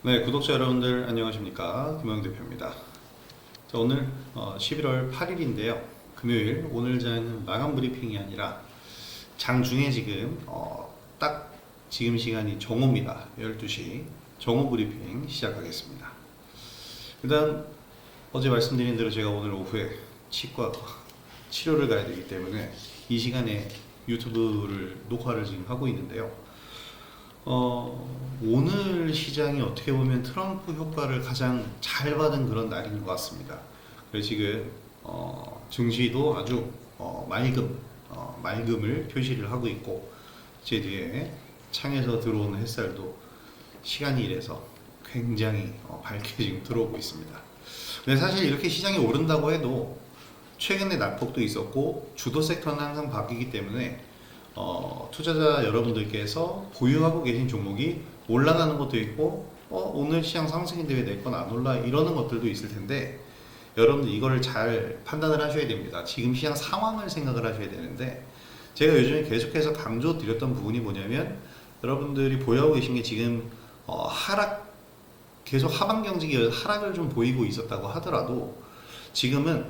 네, 구독자 여러분들 안녕하십니까? 김영 대표입니다. 자, 오늘 11월 8일인데요. 금요일 오늘 자는 마감 브리핑이 아니라 장중에 지금 딱 지금 시간이 정오입니다. 12시 정오 브리핑 시작하겠습니다. 일단 어제 말씀드린 대로 제가 오늘 오후에 치과 치료를 가야 되기 때문에 이 시간에 유튜브를 녹화를 지금 하고 있는데요. 오늘 시장이 어떻게 보면 트럼프 효과를 가장 잘 받은 그런 날인 것 같습니다. 그래서 지금 증시도 아주 맑음을 표시를 하고 있고, 제 뒤에 창에서 들어오는 햇살도 시간이 이래서 굉장히 밝게 지금 들어오고 있습니다. 근데 사실 이렇게 시장이 오른다고 해도 최근에 낙폭도 있었고 주도 섹터는 항상 바뀌기 때문에 투자자 여러분들께서 보유하고 계신 종목이 올라가는 것도 있고 오늘 시장 상승인데 왜 내 건 안 올라 이러는 것들도 있을 텐데, 여러분들 이거를 잘 판단을 하셔야 됩니다. 지금 시장 상황을 생각을 하셔야 되는데, 제가 요즘에 계속해서 강조 드렸던 부분이 뭐냐면, 여러분들이 보유하고 계신 게 지금 계속 하방 경직이 하락을 좀 보이고 있었다고 하더라도 지금은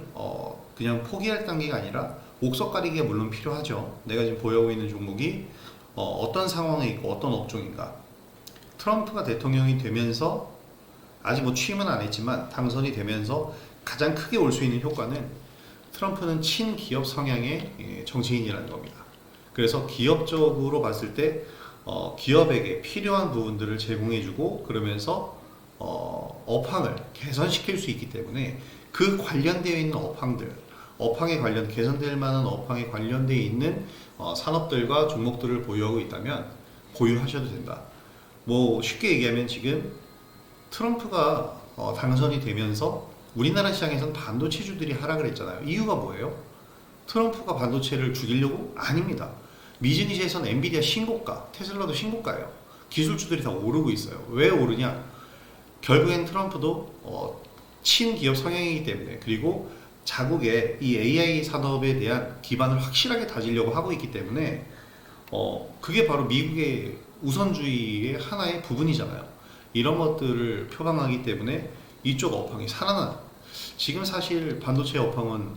그냥 포기할 단계가 아니라 옥석 가리기가 물론 필요하죠. 내가 지금 보유하고 있는 종목이 어떤 상황에 있고 어떤 업종인가. 트럼프가 대통령이 되면서 아직 뭐 취임은 안 했지만 당선이 되면서 가장 크게 올 수 있는 효과는, 트럼프는 친기업 성향의 정치인이라는 겁니다. 그래서 기업적으로 봤을 때 기업에게 필요한 부분들을 제공해주고, 그러면서 업황을 개선시킬 수 있기 때문에 그 관련되어 있는 업황에 관련 개선될 만한 업황에 관련되어 있는 산업들과 종목들을 보유하고 있다면 보유하셔도 된다. 뭐 쉽게 얘기하면 지금 트럼프가 당선이 되면서 우리나라 시장에서는 반도체주들이 하락을 했잖아요. 이유가 뭐예요? 트럼프가 반도체를 죽이려고? 아닙니다. 미증시에서는 엔비디아 신고가, 테슬라도 신고가예요. 기술주들이 다 오르고 있어요. 왜 오르냐? 결국엔 트럼프도 친기업 성향이기 때문에, 그리고 자국의 이 AI 산업에 대한 기반을 확실하게 다지려고 하고 있기 때문에 그게 바로 미국의 우선주의의 하나의 부분이잖아요. 이런 것들을 표방하기 때문에 이쪽 업황이 지금 사실 반도체 업황은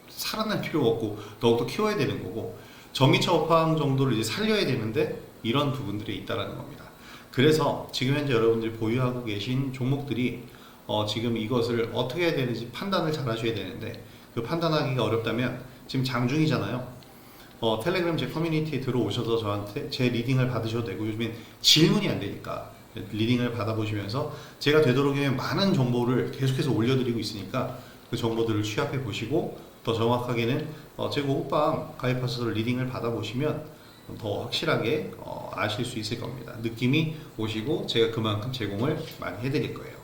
살아날 필요가 없고 더욱더 키워야 되는 거고, 전기차 업황 정도를 이제 살려야 되는데 이런 부분들이 있다라는 겁니다. 그래서 지금 현재 여러분들이 보유하고 계신 종목들이 지금 이것을 어떻게 해야 되는지 판단을 잘 하셔야 되는데, 그 판단하기가 어렵다면 지금 장중이잖아요. 텔레그램 제 커뮤니티에 들어오셔서 저한테 제 리딩을 받으셔도 되고, 요즘엔 질문이 안 되니까 리딩을 받아보시면서 제가 되도록이면 많은 정보를 계속해서 올려드리고 있으니까 그 정보들을 취합해 보시고, 더 정확하게는 제 호흡방 가입하셔서 리딩을 받아보시면 더 확실하게 아실 수 있을 겁니다. 느낌이 오시고 제가 그만큼 제공을 많이 해드릴 거예요.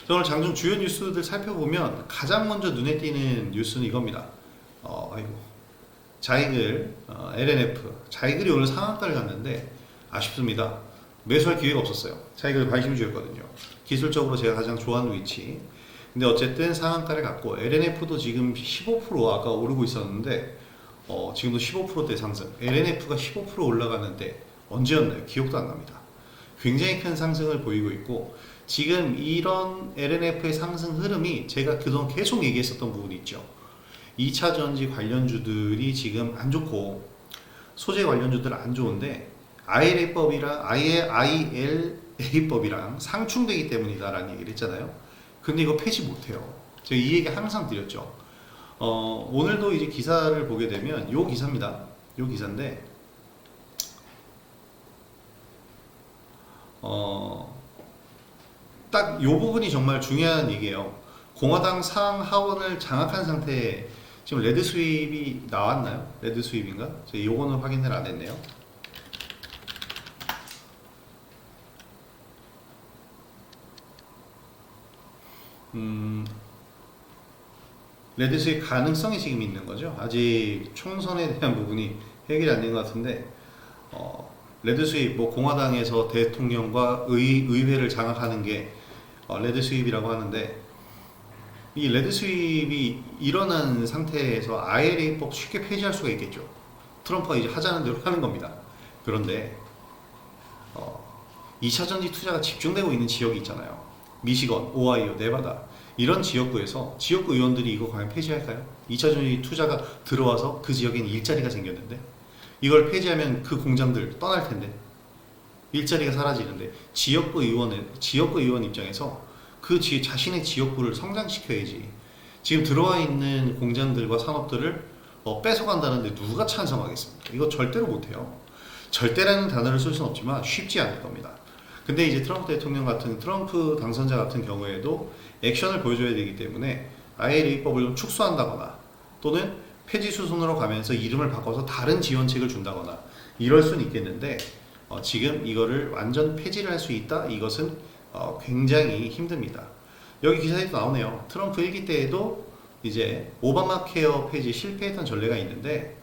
오늘 장중 주요 뉴스들 살펴보면 가장 먼저 눈에 띄는 뉴스는 이겁니다. 자이글, LNF, 자이글이 오늘 상한가를 갔는데 아쉽습니다. 매수할 기회가 없었어요. 자이글 관심주였거든요. 기술적으로 제가 가장 좋아하는 위치. 근데 어쨌든 상한가를 갔고, LNF도 지금 15% 아까 오르고 있었는데 지금도 15%대 상승. LNF가 15% 올라가는데 언제였나요? 기억도 안 납니다. 굉장히 큰 상승을 보이고 있고, 지금 이런 LNF의 상승 흐름이 제가 그동안 계속 얘기했었던 부분이 있죠. 2차 전지 관련주들이 지금 안 좋고, 소재 관련주들은 안 좋은데 ILA법이랑 상충되기 때문이다라는 얘기를 했잖아요. 근데 이거 폐지 못해요. 제가 이 얘기 항상 드렸죠. 오늘도 이제 기사를 보게 되면 요 기사입니다. 요 기사인데 딱 요 부분이 정말 중요한 얘기예요. 공화당 상하원을 장악한 상태에 지금 레드 수입이 나왔나요? 레드 수입인가? 제가 요거는 확인을 안 했네요. 레드 수입 가능성이 지금 있는 거죠. 아직 총선에 대한 부분이 해결이 안 된 것 같은데, 레드 수입, 뭐 공화당에서 대통령과 의회를 장악하는 게 레드 수입이라고 하는데, 이 레드 수입이 일어난 상태에서 ILA법 쉽게 폐지할 수가 있겠죠. 트럼프가 이제 하자는 대로 하는 겁니다. 그런데 2차전지 투자가 집중되고 있는 지역이 있잖아요. 미시건, 오하이오, 네바다 이런 지역구에서 지역구 의원들이 이거 과연 폐지할까요? 2차전지 투자가 들어와서 그 지역에는 일자리가 생겼는데 이걸 폐지하면 그 공장들 떠날 텐데 일자리가 사라지는데 지역구 의원 입장에서 그 자신의 지역구를 성장시켜야지. 지금 들어와 있는 공장들과 산업들을 뺏어간다는데 누가 찬성하겠습니까? 이거 절대로 못해요. 절대라는 단어를 쓸 수는 없지만 쉽지 않을 겁니다. 근데 이제 트럼프 당선자 같은 경우에도 액션을 보여줘야 되기 때문에 IRA법을 좀 축소한다거나 또는 폐지 수순으로 가면서 이름을 바꿔서 다른 지원책을 준다거나 이럴 수는 있겠는데 지금 이거를 완전 폐지를 할 수 있다? 이것은 굉장히 힘듭니다. 여기 기사에도 나오네요. 트럼프 1기 때에도 이제 오바마 케어 폐지 실패했던 전례가 있는데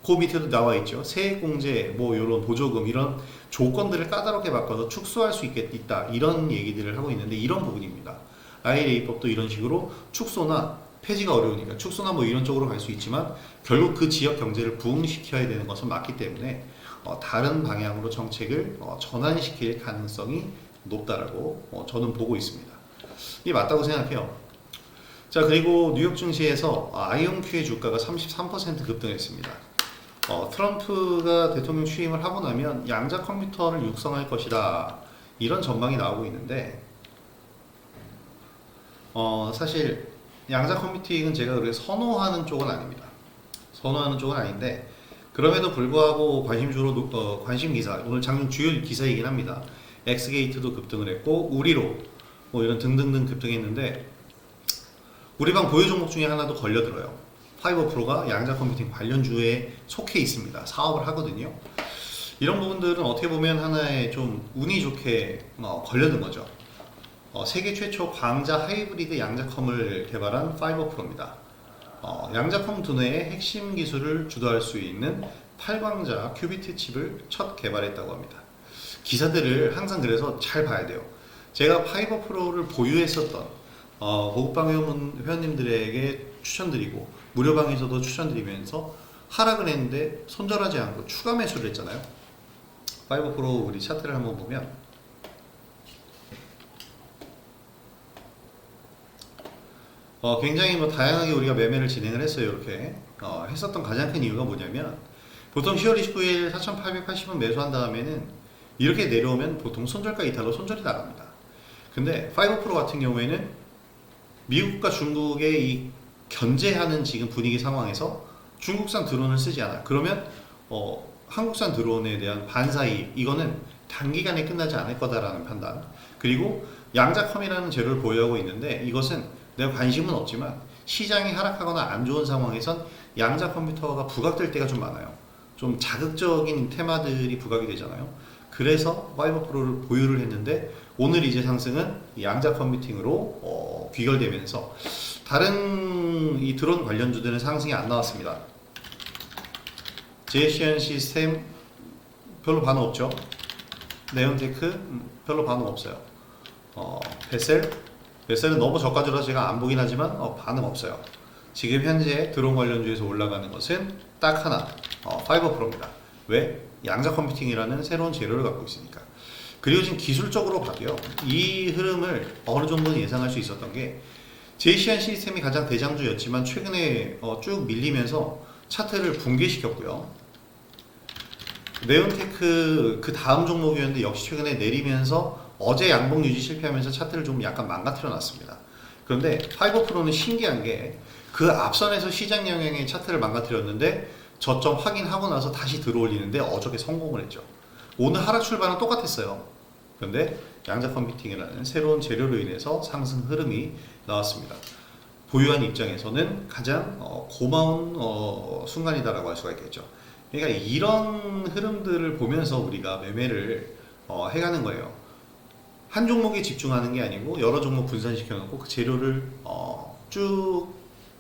그 밑에도 나와 있죠. 세액공제, 뭐 이런 보조금 이런 조건들을 까다롭게 바꿔서 축소할 수 있다 이런 얘기들을 하고 있는데 이런 부분입니다. IRA법도 이런 식으로 축소나 폐지가 어려우니까 축소나 뭐 이런 쪽으로 갈 수 있지만 결국 그 지역 경제를 부흥시켜야 되는 것은 맞기 때문에 다른 방향으로 정책을 전환시킬 가능성이 높다라고 저는 보고 있습니다. 이게 맞다고 생각해요. 자, 그리고 뉴욕 증시에서 아이온큐의 주가가 33% 급등했습니다. 트럼프가 대통령 취임을 하고 나면 양자 컴퓨터를 육성할 것이다 이런 전망이 나오고 있는데 사실 양자 컴퓨팅은 제가 그렇게 선호하는 쪽은 아닙니다. 선호하는 쪽은 아닌데 그럼에도 불구하고 관심 기사 오늘 장중 주요 기사이긴 합니다. 엑스게이트도 급등을 했고 우리로 뭐 이런 등등등 급등했는데 우리 방 보유 종목 중에 하나도 걸려들어요. 파이버프로가 양자 컴퓨팅 관련주에 속해 있습니다. 사업을 하거든요. 이런 부분들은 어떻게 보면 하나의 좀 운이 좋게 걸려든 거죠. 세계 최초 광자 하이브리드 양자컴을 개발한 파이버프로입니다. 양자컴 두뇌의 핵심 기술을 주도할 수 있는 8광자 큐비트 칩을 첫 개발했다고 합니다. 기사들을 항상 그래서 잘 봐야 돼요. 제가 파이버프로를 보유했었던 고급방 회원님들에게 추천드리고 무료방에서도 추천드리면서 하락을 했는데 손절하지 않고 추가 매수를 했잖아요. 파이버프로 우리 차트를 한번 보면 굉장히 뭐 다양하게 우리가 매매를 진행을 했어요. 이렇게 했었던 가장 큰 이유가 뭐냐면 보통 10월 29일 4,880원 매수한 다음에는 이렇게 내려오면 보통 손절가 이탈로 손절이 나갑니다. 근데 파이버프로 같은 경우에는 미국과 중국의 이 견제하는 지금 분위기 상황에서 중국산 드론을 쓰지 않아요. 그러면 한국산 드론에 대한 반사이익 이거는 단기간에 끝나지 않을 거다라는 판단. 그리고 양자컴이라는 재료를 보유하고 있는데 이것은 내가 관심은 없지만 시장이 하락하거나 안 좋은 상황에선 양자 컴퓨터가 부각될 때가 좀 많아요. 좀 자극적인 테마들이 부각이 되잖아요. 그래서 파이버프로를 보유를 했는데 오늘 이제 상승은 양자 컴퓨팅으로 귀결되면서 다른 이 드론 관련주들은 상승이 안 나왔습니다. 제시언 시스템 별로 반응 없죠. 네온테크 별로 반응 없어요. 베셀은 너무 저가지라 제가 안 보긴 하지만 반응 없어요. 지금 현재 드론 관련주에서 올라가는 것은 딱 하나, 파이버프로입니다. 왜? 양자 컴퓨팅이라는 새로운 재료를 갖고 있으니까. 그리고 지금 기술적으로 봐도요, 이 흐름을 어느 정도는 예상할 수 있었던 게 제이시안 시스템이 가장 대장주였지만 최근에 쭉 밀리면서 차트를 붕괴시켰고요. 네온테크 그 다음 종목이었는데 역시 최근에 내리면서 어제 양봉 유지 실패하면서 차트를 좀 약간 망가뜨려 놨습니다. 그런데 파이버프로는 신기한 게 그 앞선에서 시장 영향의 차트를 망가뜨렸는데 저점 확인하고 나서 다시 들어올리는데 어저께 성공을 했죠. 오늘 하락 출발은 똑같았어요. 그런데 양자 컴퓨팅이라는 새로운 재료로 인해서 상승 흐름이 나왔습니다. 보유한 입장에서는 가장 고마운 순간이다라고 할 수가 있겠죠. 그러니까 이런 흐름들을 보면서 우리가 매매를 해가는 거예요. 한 종목에 집중하는 게 아니고 여러 종목 분산시켜 놓고 그 재료를 쭉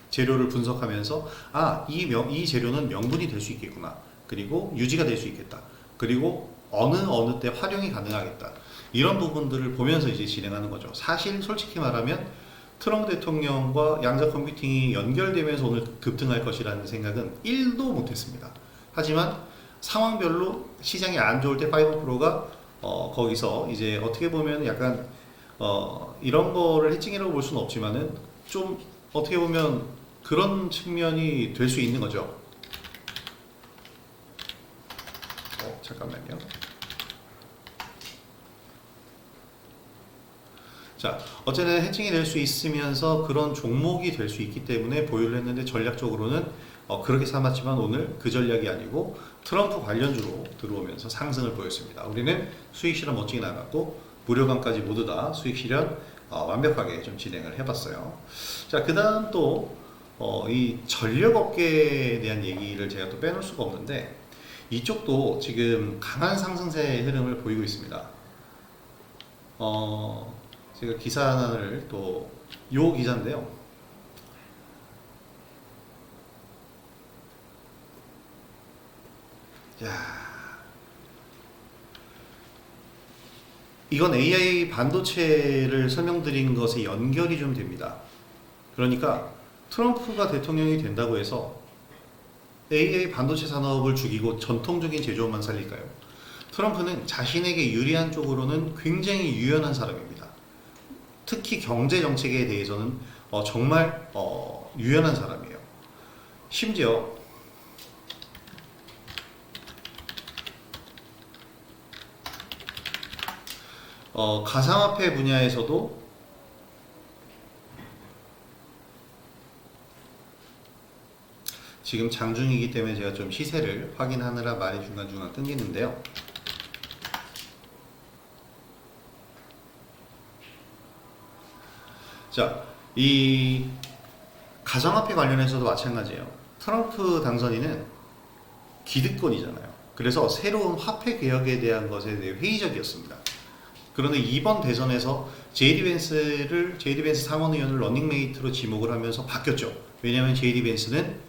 재료를 분석하면서 이 재료는 명분이 될 수 있겠구나. 그리고 유지가 될 수 있겠다. 그리고 어느 때 활용이 가능하겠다. 이런 부분들을 보면서 이제 진행하는 거죠. 사실 솔직히 말하면 트럼프 대통령과 양자 컴퓨팅이 연결되면서 오늘 급등할 것이라는 생각은 1도 못했습니다. 하지만 상황별로 시장이 안 좋을 때 파이버 프로가 거기서 이제 어떻게 보면 약간 이런 거를 해칭이라고 볼 수는 없지만은 좀 어떻게 보면 그런 측면이 될 수 있는 거죠. 잠깐만요. 자, 어쨌든 해칭이 될 수 있으면서 그런 종목이 될 수 있기 때문에 보유를 했는데 전략적으로는 그렇게 삼았지만 오늘 그 전략이 아니고 트럼프 관련주로 들어오면서 상승을 보였습니다. 우리는 수익 실현 멋지게 나갔고 무료감까지 모두 다 수익 실현 완벽하게 좀 진행을 해봤어요. 자, 그 다음 또 이 전력업계에 대한 얘기를 제가 또 빼놓을 수가 없는데 이쪽도 지금 강한 상승세의 흐름을 보이고 있습니다. 제가 기사 하나를 또 요 기사인데요. 야, 이건 AI 반도체를 설명드린 것에 연결이 좀 됩니다. 그러니까 트럼프가 대통령이 된다고 해서 AI 반도체 산업을 죽이고 전통적인 제조업만 살릴까요? 트럼프는 자신에게 유리한 쪽으로는 굉장히 유연한 사람입니다. 특히 경제 정책에 대해서는 정말 유연한 사람이에요. 심지어 가상화폐 분야에서도 지금 장중이기 때문에 제가 좀 시세를 확인하느라 말이 중간중간 끊기는데요. 자, 이 가상화폐 관련해서도 마찬가지예요. 트럼프 당선인은 기득권이잖아요. 그래서 새로운 화폐 개혁에 대한 것에 대해 회의적이었습니다. 그런데 이번 대선에서 제이디 벤스 상원의원을 러닝메이트로 지목을 하면서 바뀌었죠. 왜냐하면 제이디 벤스는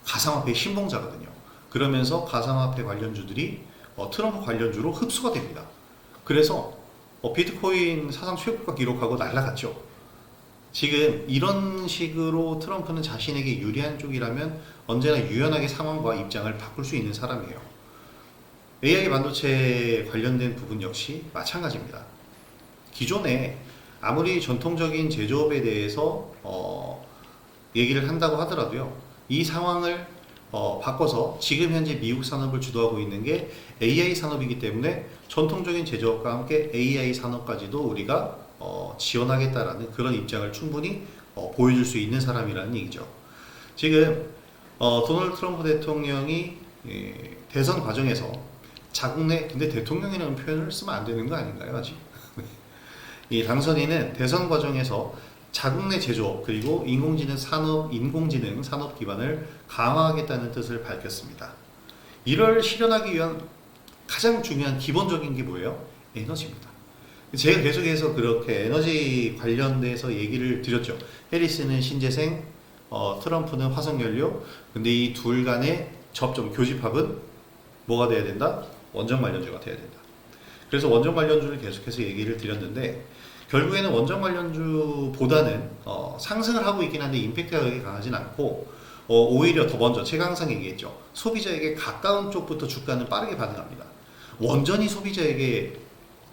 가상화폐 신봉자거든요. 그러면서 가상화폐 관련주들이 트럼프 관련주로 흡수가 됩니다. 그래서 비트코인 사상 최고가 기록하고 날아갔죠. 지금 이런 식으로 트럼프는 자신에게 유리한 쪽이라면 언제나 유연하게 상황과 입장을 바꿀 수 있는 사람이에요. AI 반도체 관련된 부분 역시 마찬가지입니다. 기존에 아무리 전통적인 제조업에 대해서 얘기를 한다고 하더라도요. 이 상황을 바꿔서 지금 현재 미국 산업을 주도하고 있는 게 AI 산업이기 때문에 전통적인 제조업과 함께 AI 산업까지도 우리가 지원하겠다라는 그런 입장을 충분히 보여줄 수 있는 사람이라는 얘기죠. 지금 도널드 트럼프 대통령이 대선 과정에서 자국 내 근데 대통령이라는 표현을 쓰면 안 되는 거 아닌가요 아직? 이 당선인은 대선 과정에서 자국 내 제조업 그리고 인공지능 산업 기반을 강화하겠다는 뜻을 밝혔습니다. 이를 실현하기 위한 가장 중요한 기본적인 게 뭐예요? 에너지입니다. 제가 계속해서 그렇게 에너지 관련돼서 얘기를 드렸죠. 해리스는 신재생, 트럼프는 화석연료. 근데 이 둘 간의 접점, 교집합은 뭐가 돼야 된다? 원전 관련주가 돼야 된다. 그래서 원전 관련주를 계속해서 얘기를 드렸는데 결국에는 원전 관련주보다는 상승을 하고 있긴 한데 임팩트가 그렇게 강하진 않고 오히려 더 먼저 제가 항상 얘기했죠. 소비자에게 가까운 쪽부터 주가는 빠르게 반응합니다. 원전이 소비자에게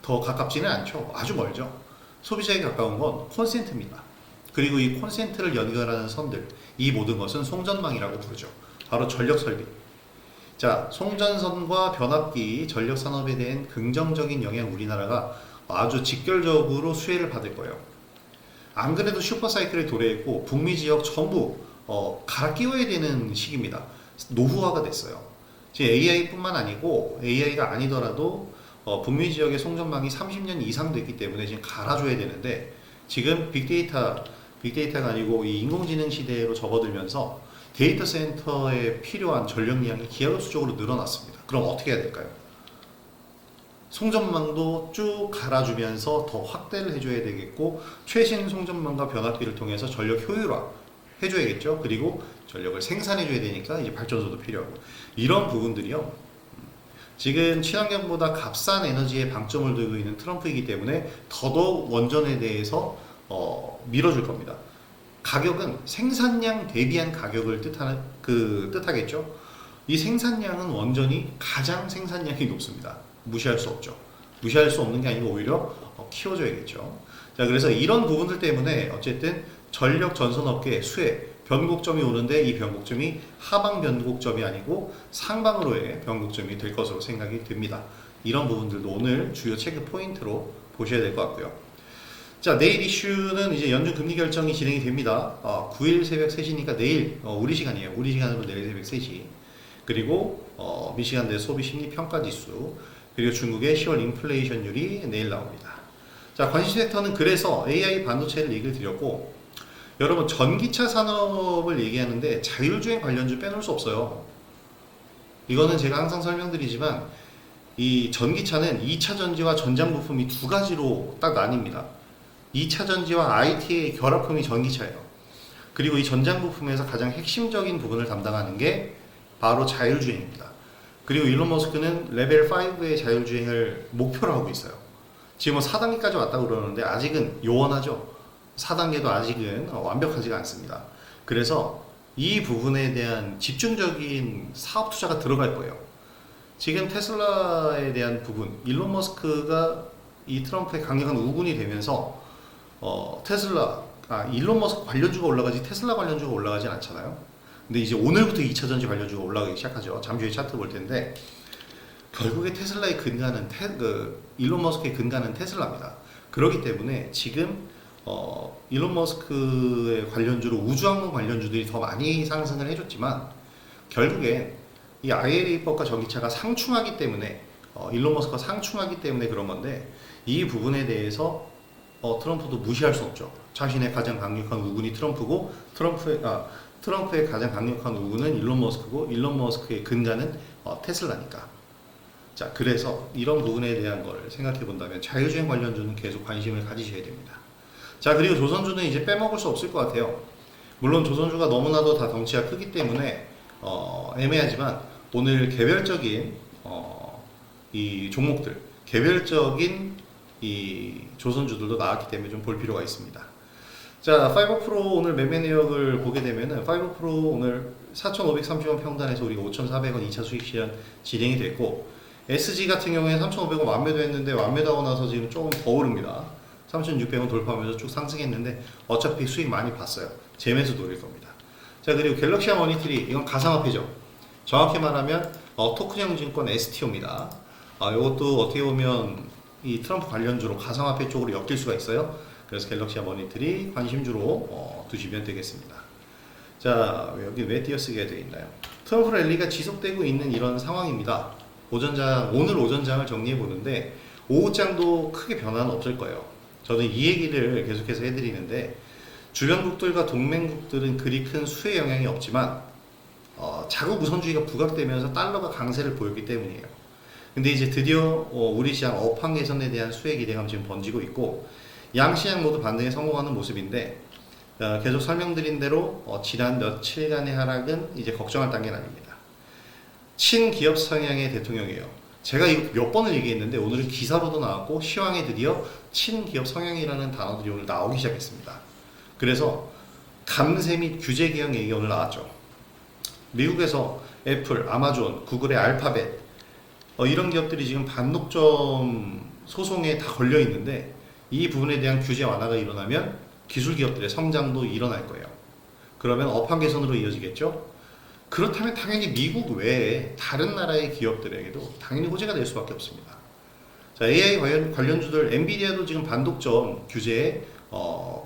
더 가깝지는 않죠. 아주 멀죠. 소비자에게 가까운 건 콘센트입니다. 그리고 이 콘센트를 연결하는 선들, 이 모든 것은 송전망이라고 부르죠. 바로 전력 설비. 자, 송전선과 변압기, 전력 산업에 대한 긍정적인 영향 우리나라가 아주 직결적으로 수혜를 받을 거예요. 안 그래도 슈퍼사이클에 도래했고 북미 지역 전부 갈아 끼워야 되는 시기입니다. 노후화가 됐어요. 지금 AI뿐만 아니고 AI가 아니더라도 북미 지역의 송전망이 30년 이상 됐기 때문에 지금 갈아줘야 되는데 지금 빅데이터가 아니고 이 인공지능 시대로 접어들면서 데이터 센터에 필요한 전력량이 기하급수적으로 늘어났습니다. 그럼 어떻게 해야 될까요? 송전망도 쭉 갈아주면서 더 확대를 해줘야 되겠고 최신 송전망과 변압기를 통해서 전력 효율화 해줘야겠죠. 그리고 전력을 생산해줘야 되니까 이제 발전소도 필요하고 이런 부분들이요. 지금 친환경보다 값싼 에너지에 방점을 두고 있는 트럼프이기 때문에 더더욱 원전에 대해서 밀어줄 겁니다. 가격은 생산량 대비한 가격을 뜻하겠죠. 이 생산량은 원전이 가장 생산량이 높습니다. 무시할 수 없죠. 무시할 수 없는 게 아니고 오히려 키워줘야겠죠. 자, 그래서 이런 부분들 때문에 어쨌든 전력 전선업계 수혜 변곡점이 오는데 이 변곡점이 하방 변곡점이 아니고 상방으로의 변곡점이 될 것으로 생각이 듭니다. 이런 부분들도 오늘 주요 체크 포인트로 보셔야 될 것 같고요. 자, 내일 이슈는 이제 연준 금리 결정이 진행이 됩니다. 9일 새벽 3시니까 내일 우리 시간이에요. 우리 시간으로 내일 새벽 3시. 그리고 미시간 내 소비 심리 평가 지수, 그리고 중국의 10월 인플레이션율이 내일 나옵니다. 자, 관심 섹터는 그래서 AI 반도체를 얘기를 드렸고, 여러분 전기차 산업을 얘기하는데 자율주행 관련주 빼놓을 수 없어요. 이거는 제가 항상 설명드리지만 이 전기차는 2차 전지와 전장 부품이 두 가지로 딱 나뉩니다. 2차 전지와 IT의 결합품이 전기차예요. 그리고 이 전장 부품에서 가장 핵심적인 부분을 담당하는 게 바로 자율주행입니다. 그리고 일론 머스크는 레벨 5의 자율주행을 목표로 하고 있어요. 지금 4단계까지 왔다고 그러는데 아직은 요원하죠. 4단계도 아직은 완벽하지가 않습니다. 그래서 이 부분에 대한 집중적인 사업 투자가 들어갈 거예요. 지금 테슬라에 대한 부분, 일론 머스크가 이 트럼프의 강력한 우군이 되면서 일론 머스크 관련주가 올라가지 테슬라 관련주가 올라가진 않잖아요. 근데 이제 오늘부터 2차전지 관련주가 올라가기 시작하죠. 잠시 후에 차트 볼 텐데 결국에 테슬라의 근간은 일론 머스크의 근간은 테슬라입니다. 그렇기 때문에 지금 일론 머스크의 관련주로 우주항공 관련주들이 더 많이 상승을 해줬지만 결국엔 이 IRA법과 전기차가 상충하기 때문에 일론 머스크가 상충하기 때문에 그런 건데 이 부분에 대해서 트럼프도 무시할 수 없죠. 자신의 가장 강력한 우군이 트럼프고 트럼프의 가장 강력한 우군은 일론 머스크고 일론 머스크의 근간은 테슬라니까. 자, 그래서 이런 부분에 대한 걸 생각해 본다면 자율주행 관련주는 계속 관심을 가지셔야 됩니다. 자, 그리고 조선주는 이제 빼먹을 수 없을 것 같아요. 물론 조선주가 너무나도 다 덩치가 크기 때문에 애매하지만 오늘 개별적인 이 종목들, 개별적인 이 조선주들도 나왔기 때문에 좀 볼 필요가 있습니다. 자, 파이버프로 오늘 매매 내역을 보게 되면은 파이버프로 오늘 4,530원 평단에서 우리가 5,400원 2차 수익 실현 진행이 됐고, SG 같은 경우에 3,500원 완매도 했는데 완매하고 나서 지금 조금 더 오릅니다. 3,600원 돌파하면서 쭉 상승했는데 어차피 수익 많이 봤어요. 재매수 노릴 겁니다. 자, 그리고 갤럭시아 머니트리, 이건 가상화폐죠. 정확히 말하면 토큰형 증권 STO입니다. 이것도 어떻게 보면 이 트럼프 관련주로 가상화폐 쪽으로 엮일 수가 있어요. 그래서 갤럭시아 머니터리 관심주로 두시면 되겠습니다. 자, 여기 왜 띄어쓰기가 되어 있나요? 트럼프 랠리가 지속되고 있는 이런 상황입니다. 오늘 오전장을 정리해 보는데 오후장도 크게 변화는 없을 거예요. 저는 이 얘기를 계속해서 해드리는데 주변국들과 동맹국들은 그리 큰 수혜 영향이 없지만 자국 우선주의가 부각되면서 달러가 강세를 보였기 때문이에요. 근데 이제 드디어 우리 시장 업황 개선에 대한 수혜 기대감 지금 번지고 있고 양시장 모두 반등에 성공하는 모습인데 계속 설명드린 대로 지난 며칠간의 하락은 이제 걱정할 단계는 아닙니다. 친기업 성향의 대통령이에요. 제가 이거 몇 번을 얘기했는데 오늘은 기사로도 나왔고 시황에 드디어 친기업 성향이라는 단어들이 오늘 나오기 시작했습니다. 그래서 감세 및 규제 개혁 얘기가 오늘 나왔죠. 미국에서 애플, 아마존, 구글의 알파벳 이런 기업들이 지금 반독점 소송에 다 걸려 있는데 이 부분에 대한 규제 완화가 일어나면 기술 기업들의 성장도 일어날 거예요. 그러면 업황 개선으로 이어지겠죠? 그렇다면 당연히 미국 외에 다른 나라의 기업들에게도 당연히 호재가 될 수밖에 없습니다. 자, AI 관련주들 엔비디아도 지금 반독점 규제에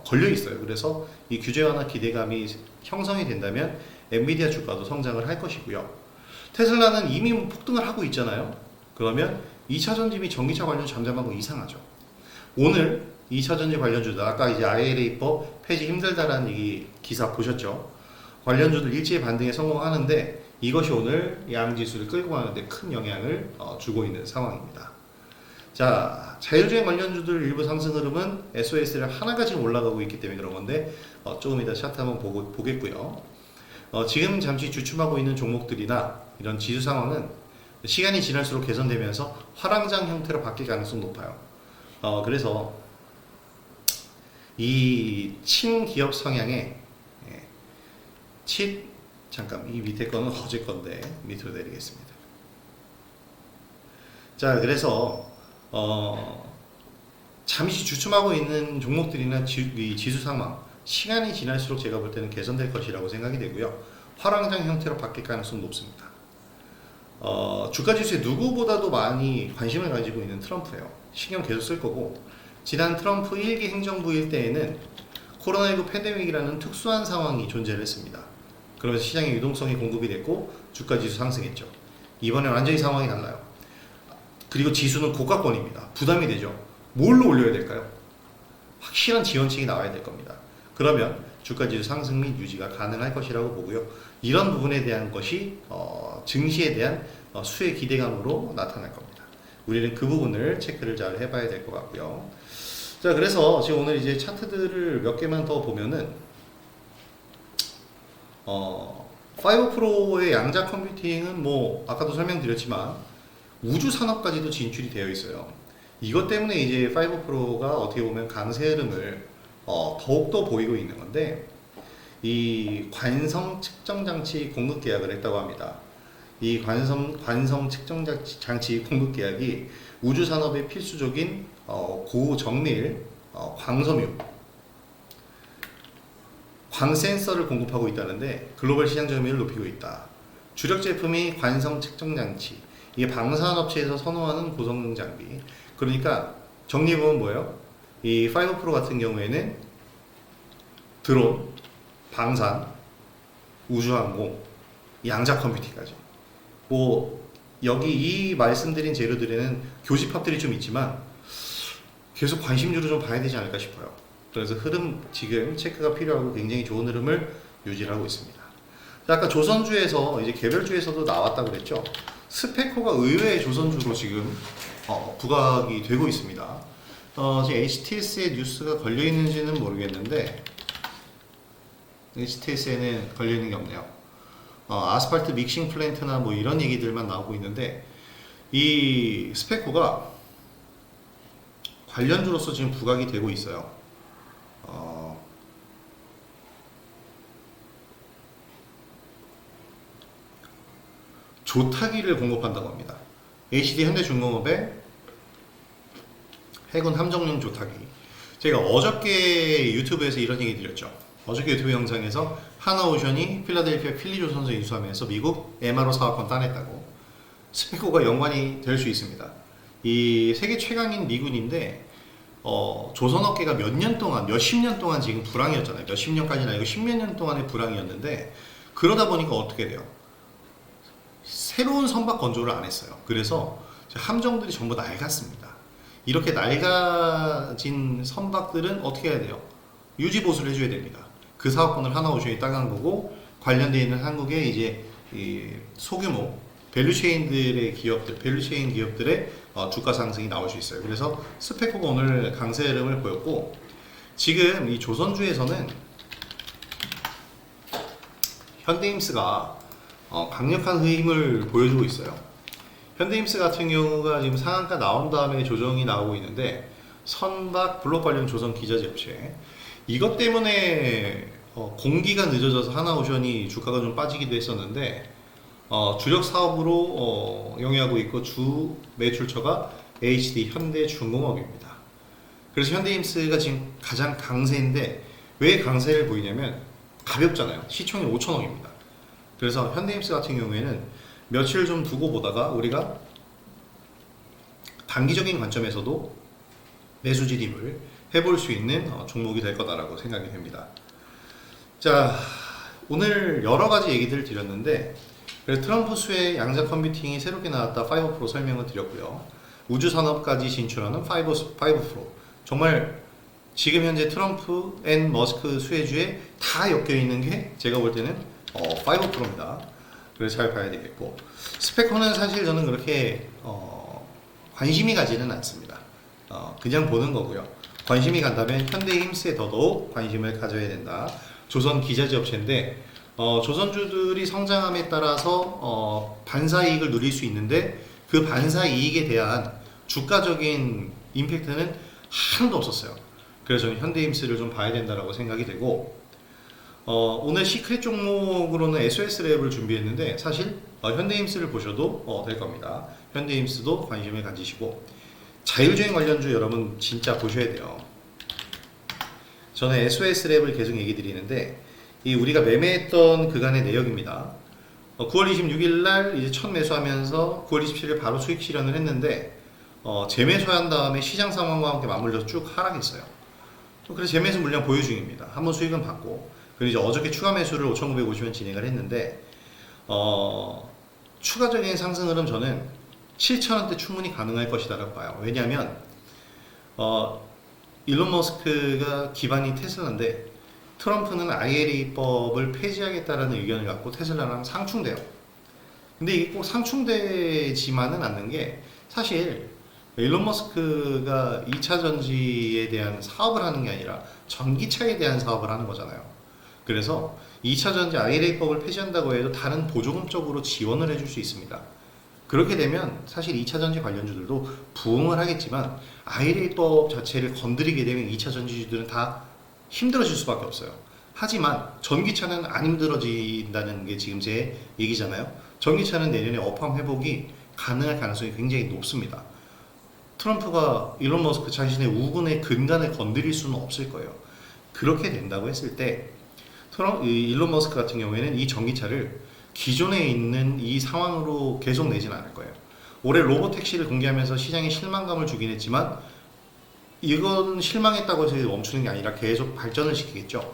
걸려 있어요. 그래서 이 규제 완화 기대감이 형성이 된다면 엔비디아 주가도 성장을 할 것이고요. 테슬라는 이미 폭등을 하고 있잖아요. 그러면 2차 전지 및 전기차 관련 잠잠한 거 이상하죠. 오늘 2차 전지 관련주들 아까 이제 IRA법 폐지 힘들다라는 얘기 기사 보셨죠? 관련주들 일제히 반등에 성공하는데 이것이 오늘 양지수를 끌고 가는데 큰 영향을 주고 있는 상황입니다. 자, 자율주행 관련주들 일부 상승 흐름은 SOS를 하나가 지금 올라가고 있기 때문에 그런 건데 조금 이따 차트 한번 보겠고요. 지금 잠시 주춤하고 있는 종목들이나 이런 지수 상황은 시간이 지날수록 개선되면서 화랑장 형태로 바뀔 가능성이 높아요. 그래서 이 친기업 성향의 잠깐 이 밑에 거는 어제 건데 밑으로 내리겠습니다. 자, 그래서 잠시 주춤하고 있는 종목들이나 이 지수 상황, 시간이 지날수록 제가 볼 때는 개선될 것이라고 생각이 되고요. 화랑장 형태로 바뀔 가능성이 높습니다. 주가 지수에 누구보다도 많이 관심을 가지고 있는 트럼프예요. 신경 계속 쓸 거고, 지난 트럼프 1기 행정부일 때에는 코로나19 팬데믹이라는 특수한 상황이 존재를 했습니다. 그러면서 시장의 유동성이 공급이 됐고 주가 지수 상승했죠. 이번에 완전히 상황이 달라요. 그리고 지수는 고가권입니다. 부담이 되죠. 뭘로 올려야 될까요? 확실한 지원책이 나와야 될 겁니다. 그러면 주가 지수 상승 및 유지가 가능할 것이라고 보고요. 이런 부분에 대한 것이 증시에 대한 수의 기대감으로 나타날 겁니다. 우리는 그 부분을 체크를 잘 해봐야 될 것 같고요. 자, 그래서 지금 오늘 이제 차트들을 몇 개만 더 보면은 5프로의 양자 컴퓨팅은 뭐 아까도 설명드렸지만 우주 산업까지도 진출이 되어 있어요. 이것 때문에 이제 5프로가 어떻게 보면 강세 흐름을 더욱더 보이고 있는 건데, 이 관성 측정 장치 공급 계약을 했다고 합니다. 이 관성 측정 장치 공급 계약이 우주 산업의 필수적인 고정밀 광섬유 광 센서를 공급하고 있다는데 글로벌 시장 점유율을 높이고 있다. 주력 제품이 관성 측정 장치, 이게 방산업체에서 선호하는 고성능 장비. 그러니까 정리해보면 뭐예요? 이 5프로 같은 경우에는 드론, 방산, 우주항공, 양자 컴퓨팅까지. 뭐 여기 이 말씀드린 재료들에는 교집합들이 좀 있지만 계속 관심주로 좀 봐야 되지 않을까 싶어요. 그래서 흐름 지금 체크가 필요하고 굉장히 좋은 흐름을 유지하고 있습니다. 아까 조선주에서 이제 개별주에서도 나왔다고 그랬죠. 스페코가 의외의 조선주로 지금 부각이 되고 있습니다. 지금 HTS에 뉴스가 걸려 있는지는 모르겠는데 HTS에는 걸려 있는 게 없네요. 아스팔트 믹싱 플랜트나 뭐 이런 얘기들만 나오고 있는데, 이 스페코가 관련주로서 지금 부각이 되고 있어요. 조타기를 공급한다고 합니다. HD 현대중공업의 해군 함정용 조타기. 제가 어저께 유튜브에서 이런 얘기 드렸죠. 어저께 유튜브 영상에서 하나오션이 필라델피아 필리조선소 인수하면서 미국 MRO 사업권 따냈다고. 스페코가 연관이 될 수 있습니다. 이 세계 최강인 미군인데 조선업계가 몇 년 동안, 몇십 년 동안 지금 불황이었잖아요. 몇십 년까지는 아니고 십몇 년 동안의 불황이었는데, 그러다 보니까 어떻게 돼요? 새로운 선박 건조를 안 했어요. 그래서 함정들이 전부 낡았습니다. 이렇게 낡아진 선박들은 어떻게 해야 돼요? 유지 보수를 해줘야 됩니다. 그 사업권을 하나오션이 따간 거고, 관련되어 있는 한국의 이제 이 소규모 밸류체인들의 기업들, 밸류체인 기업들의 주가 상승이 나올 수 있어요. 그래서 스페코가 오늘 강세 흐름을 보였고, 지금 이 조선주에서는 현대임스가 강력한 힘을 보여주고 있어요. 현대임스 같은 경우가 지금 상한가 나온 다음에 조정이 나오고 있는데, 선박 블록 관련 조선 기자재 업체, 이것 때문에 공기가 늦어져서 하나오션이 주가가 좀 빠지기도 했었는데, 주력 사업으로 영위하고 있고 주 매출처가 HD 현대중공업입니다. 그래서 현대임스가 지금 가장 강세인데, 왜 강세를 보이냐면 가볍잖아요. 시총이 5천억입니다. 그래서 현대임스 같은 경우에는 며칠 좀 두고 보다가 우리가 단기적인 관점에서도 매수 진입을 해볼 수 있는 종목이 될 거다라고 생각이 됩니다. 자, 오늘 여러 가지 얘기들을 드렸는데, 그래서 트럼프 수의 양자 컴퓨팅이 새롭게 나왔다 5프로 설명을 드렸고요. 우주 산업까지 진출하는 5프로. 정말 지금 현재 트럼프 앤 머스크 수혜주에 다 엮여 있는 게 제가 볼 때는 5프로입니다. 그래서 잘 봐야 되겠고, 스페코는 사실 저는 그렇게 관심이 가지는 않습니다. 그냥 보는 거고요. 관심이 간다면 현대힘스에 더더욱 관심을 가져야 된다. 조선 기자재 업체인데 조선주들이 성장함에 따라서 반사이익을 누릴 수 있는데, 그 반사이익에 대한 주가적인 임팩트는 하나도 없었어요. 그래서 저는 현대힘스를 좀 봐야 된다라고 생각이 되고, 오늘 시크릿 종목으로는 SOS랩을 준비했는데 사실 현대임스를 보셔도 될 겁니다. 현대임스도 관심을 가지시고 자율주행 관련주 여러분 진짜 보셔야 돼요. 저는 SOS랩을 계속 얘기 드리는데 이 우리가 매매했던 그간의 내역입니다. 9월 26일 날 이제 첫 매수하면서 9월 27일 바로 수익 실현을 했는데 재매수한 다음에 시장 상황과 함께 맞물려 쭉 하락했어요. 그래서 재매수 물량 보유 중입니다. 한번 수익은 받고 그리고 이제 어저께 추가 매수를 5,950원 진행을 했는데 추가적인 상승 흐름 저는 7,000원대 충분히 가능할 것이다라고 봐요. 왜냐하면 일론 머스크가 기반이 테슬라인데 트럼프는 IRA법을 폐지하겠다라는 의견을 갖고 테슬라랑 상충돼요. 근데 이게 꼭 상충되지만은 않는 게 사실 일론 머스크가 2차 전지에 대한 사업을 하는 게 아니라 전기차에 대한 사업을 하는 거잖아요. 그래서 2차 전지 IRA법을 폐지한다고 해도 다른 보조금 쪽으로 지원을 해줄 수 있습니다. 그렇게 되면 사실 2차 전지 관련주들도 부응을 하겠지만 IRA법 자체를 건드리게 되면 2차 전지주들은 다 힘들어질 수밖에 없어요. 하지만 전기차는 안 힘들어진다는 게 지금 제 얘기잖아요. 전기차는 내년에 업황 회복이 가능할 가능성이 굉장히 높습니다. 트럼프가 일론 머스크 자신의 우군의 근간을 건드릴 수는 없을 거예요. 그렇게 된다고 했을 때 일론 머스크 같은 경우에는 이 전기차를 기존에 있는 이 상황으로 계속 내진 않을 거예요. 올해 로보택시를 공개하면서 시장에 실망감을 주긴 했지만 이건 실망했다고 해서 멈추는 게 아니라 계속 발전을 시키겠죠.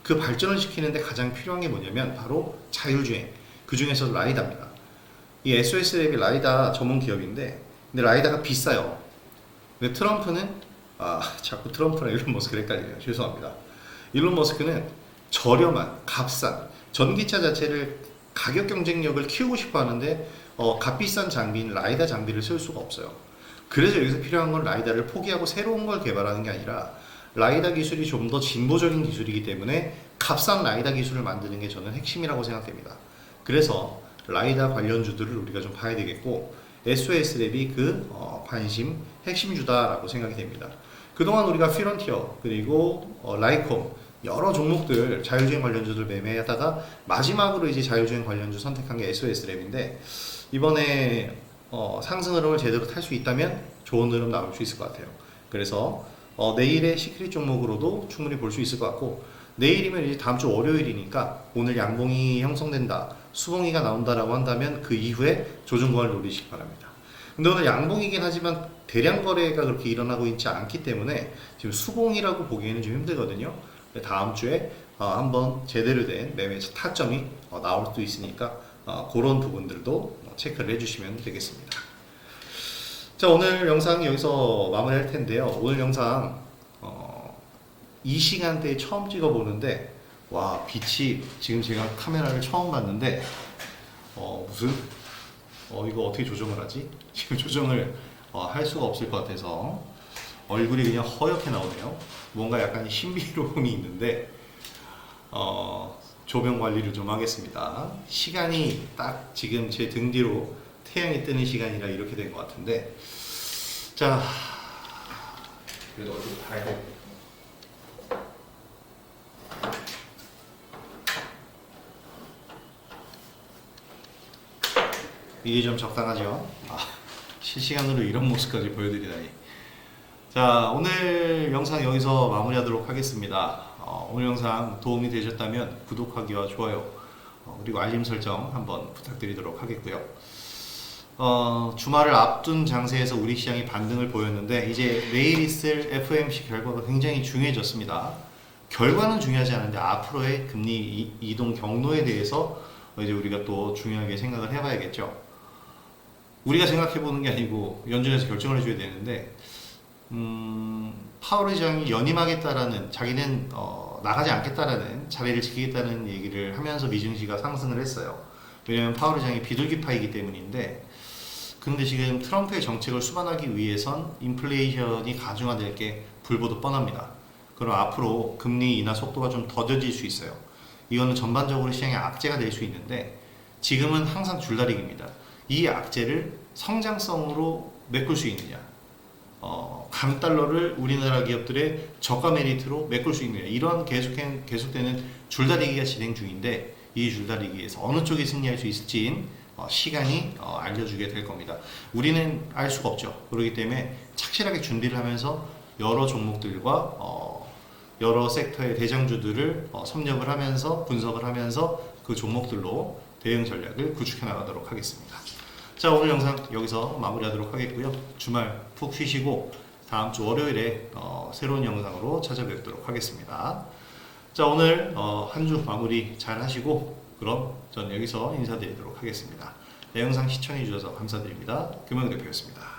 그 발전을 시키는데 가장 필요한 게 뭐냐면 바로 자율주행, 그 중에서 라이다입니다. 이 SOS랩이 라이다 전문 기업인데 근데 라이다가 비싸요. 근데 트럼프는 자꾸 트럼프랑 일론 머스크를 헷갈려요. 죄송합니다. 일론 머스크는 저렴한 값싼 전기차 자체를 가격 경쟁력을 키우고 싶어 하는데 값비싼 장비인 라이다 장비를 쓸 수가 없어요. 그래서 여기서 필요한 건 라이다를 포기하고 새로운 걸 개발하는 게 아니라 라이다 기술이 좀 더 진보적인 기술이기 때문에 값싼 라이다 기술을 만드는 게 저는 핵심이라고 생각됩니다. 그래서 라이다 관련주들을 우리가 좀 봐야 되겠고 SOS랩이 그 관심 핵심주다라고 생각이 됩니다. 그동안 우리가 피런티어 그리고 라이콤 여러 종목들 자율주행 관련주들 매매하다가 마지막으로 이제 자율주행 관련주 선택한 게 SOS랩인데 이번에 상승 흐름을 제대로 탈 수 있다면 좋은 흐름 나올 수 있을 것 같아요. 그래서 내일의 시크릿 종목으로도 충분히 볼 수 있을 것 같고 내일이면 이제 다음 주 월요일이니까 오늘 양봉이 형성된다, 수봉이가 나온다라고 한다면 그 이후에 조정권을 노리시기 바랍니다. 근데 오늘 양봉이긴 하지만 대량 거래가 그렇게 일어나고 있지 않기 때문에 지금 수봉이라고 보기에는 좀 힘들거든요. 다음 주에 한번 제대로 된 매매 타점이 나올 수도 있으니까 그런 부분들도 체크를 해주시면 되겠습니다. 자, 오늘 영상 여기서 마무리할 텐데요. 오늘 영상 이 시간대에 처음 찍어보는데 와, 빛이 지금 제가 카메라를 처음 봤는데 무슨 이거 어떻게 조정을 하지? 지금 조정을 할 수가 없을 것 같아서 얼굴이 그냥 허옇게 나오네요. 뭔가 약간 신비로움이 있는데 조명 관리를 좀 하겠습니다. 시간이 딱 지금 제 등 뒤로 태양이 뜨는 시간이라 이렇게 된 것 같은데 자, 그래도 어떻게 봐야 돼. 이게 좀 적당하죠? 실시간으로 이런 모습까지 보여드리다니. 자, 오늘 영상 여기서 마무리하도록 하겠습니다. 오늘 영상 도움이 되셨다면 구독하기와 좋아요 그리고 알림 설정 한번 부탁드리도록 하겠고요. 주말을 앞둔 장세에서 우리 시장이 반등을 보였는데 이제 내일 있을 FOMC 결과가 굉장히 중요해졌습니다. 결과는 중요하지 않은데 앞으로의 금리 이동 경로에 대해서 이제 우리가 또 중요하게 생각을 해봐야겠죠. 우리가 생각해보는 게 아니고 연준에서 결정을 해줘야 되는데 파월 의장이 연임하겠다라는 자기는 나가지 않겠다라는 자리를 지키겠다는 얘기를 하면서 미증시가 상승을 했어요. 왜냐하면 파월 의장이 비둘기파이기 때문인데 근데 지금 트럼프의 정책을 수반하기 위해선 인플레이션이 가중화될 게 불보듯 뻔합니다. 그럼 앞으로 금리 인하 속도가 좀 더뎌질 수 있어요. 이거는 전반적으로 시장의 악재가 될 수 있는데 지금은 항상 줄다리기입니다. 이 악재를 성장성으로 메꿀 수 있느냐 강달러를 우리나라 기업들의 저가 메리트로 메꿀 수 있느냐, 이런 계속되는 줄다리기가 진행 중인데, 이 줄다리기에서 어느 쪽이 승리할 수 있을지는 시간이 알려주게 될 겁니다. 우리는 알 수가 없죠. 그렇기 때문에 착실하게 준비를 하면서 여러 종목들과 여러 섹터의 대장주들을 섭렵을 하면서 분석을 하면서 그 종목들로 대응 전략을 구축해 나가도록 하겠습니다. 자, 오늘 영상 여기서 마무리하도록 하겠고요. 주말 푹 쉬시고 다음 주 월요일에 새로운 영상으로 찾아뵙도록 하겠습니다. 자, 오늘 한 주 마무리 잘 하시고, 그럼 전 여기서 인사드리도록 하겠습니다. 내 영상 시청해 주셔서 감사드립니다. 금영대표였습니다.